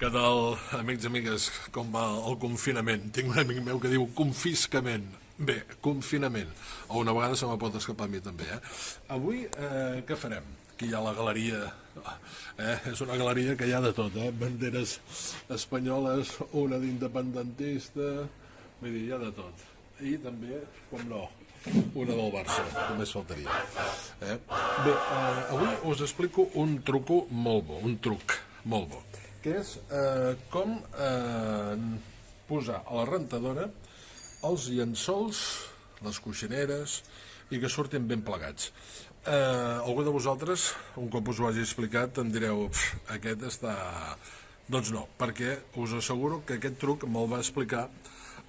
Què tal, amics i amigues, com va el confinament? Tinc un amic meu que diu confiscament. Bé, confinament. O una vegada se me pot escapar a mi també, Avui, què farem? Aquí hi ha la galeria, és una galeria que hi ha de tot, banderes espanyoles, una d'independentista, vull dir, hi ha de tot. I també, com no, una del Barça, només faltaria. Bé, avui us explico un truc molt bo, que és com posar a la rentadora els llençols, les coixineres, i que surtin ben plegats. Algú de vosaltres, un cop us ho hagi explicat, em direu, aquest està... Doncs no, perquè us asseguro que aquest truc me'l va explicar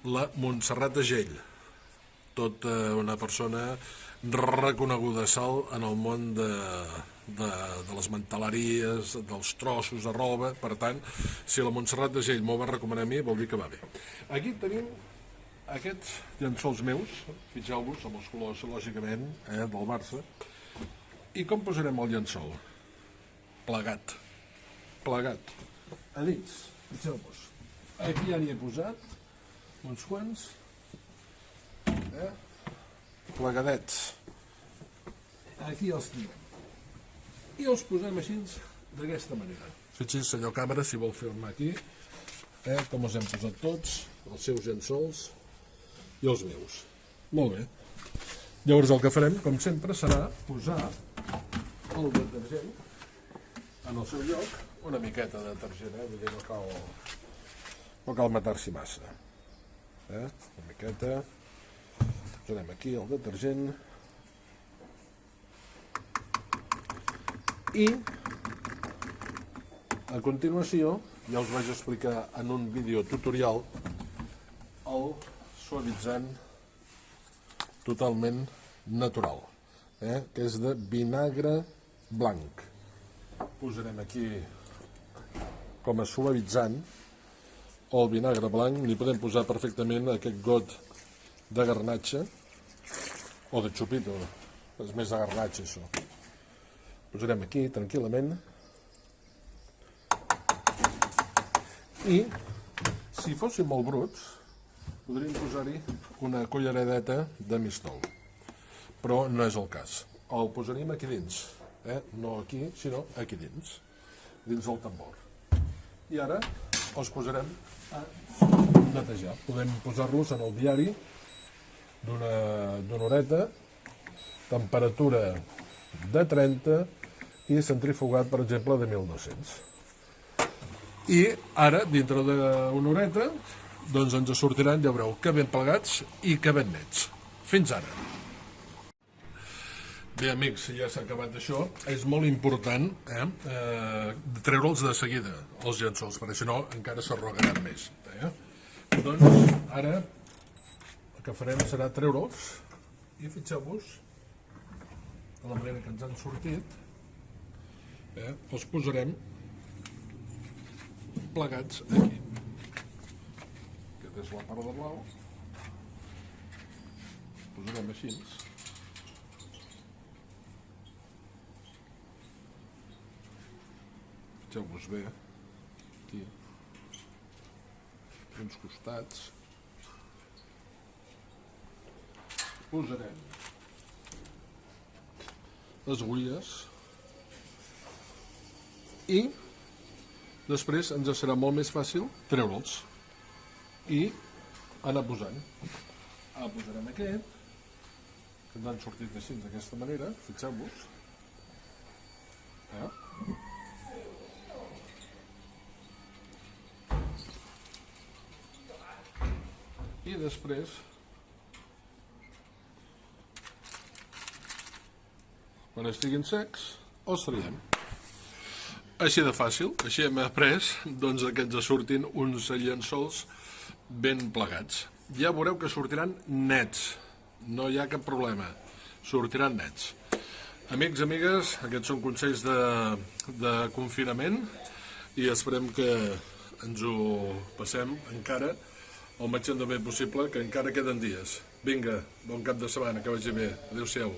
la Montserrat Agell, tota una persona reconeguda a Salt en el món de les manteleries, dels trossos de roba. Per tant, si la Montserrat Agell m'ho va recomanar a mi, vol dir que va bé. Aquí tenim aquests llençols meus, fixeu-vos, amb els colors, lògicament, del Barça. I com posarem el llençol? Plegat. A dins, fixeu-vos. Aquí ja n'hi he posat uns quants, plegadets. Aquí els tenim. I els posem així, d'aquesta manera. Fixi's, senyor càmera, si vol filmar aquí, com els hem posat tots, els seus llençols i els meus. Molt bé. Llavors el que farem, com sempre, serà posar el detergent en el seu lloc, una miqueta de detergent, vull dir, no cal matar-s'hi massa. Una miqueta, posarem aquí el detergent i a continuació, ja us vaig explicar en un vídeo tutorial, el suavitzant totalment natural, que és de vinagre blanc. Posarem aquí com a suavitzant el vinagre blanc, n'hi podem posar perfectament aquest got de garnatxa o de xupito, és més de garnatxa això. Posarem aquí tranquil·lament i si fóssim molt bruts podríem posar-hi una culleradeta de mistol, però no és el cas. El posaríem aquí dins, no aquí, sinó aquí dins del tambor. I ara els posarem a netejar. Podem posar-los en el diari d'una horeta, temperatura de 30 i centrifugat, per exemple, de 1200. I ara, dintre d'una horeta, doncs ens sortiran, ja veureu, que ben plegats i que ben nets. Fins ara. Bé, amics, ja s'ha acabat això. És molt important treure'ls de seguida, els llençols, perquè si no encara s'arrogaran més. Doncs ara el que farem serà treure'ls i fixeu-vos de la manera que ens han sortit, els posarem plegats aquí. Aquesta és la part de blau. Posarem així. Fixeu-vos bé, aquí, uns costats. Posarem les agulles i després ens serà molt més fàcil treure'ls i anar posant. Ara posarem aquest, que ens han sortit així, d'aquesta manera, fixeu-vos. I després quan estiguin secs els traiem. Així de fàcil, així hem après doncs, que ens surtin uns llençols ben plegats. Ja veureu que sortiran nets, no hi ha cap problema, sortiran nets. Amics, amigues, aquests són consells de confinament i esperem que ens ho passem encara el màxim de bé possible, que encara queden dies. Vinga, bon cap de setmana, que vagi bé. Adéu-siau.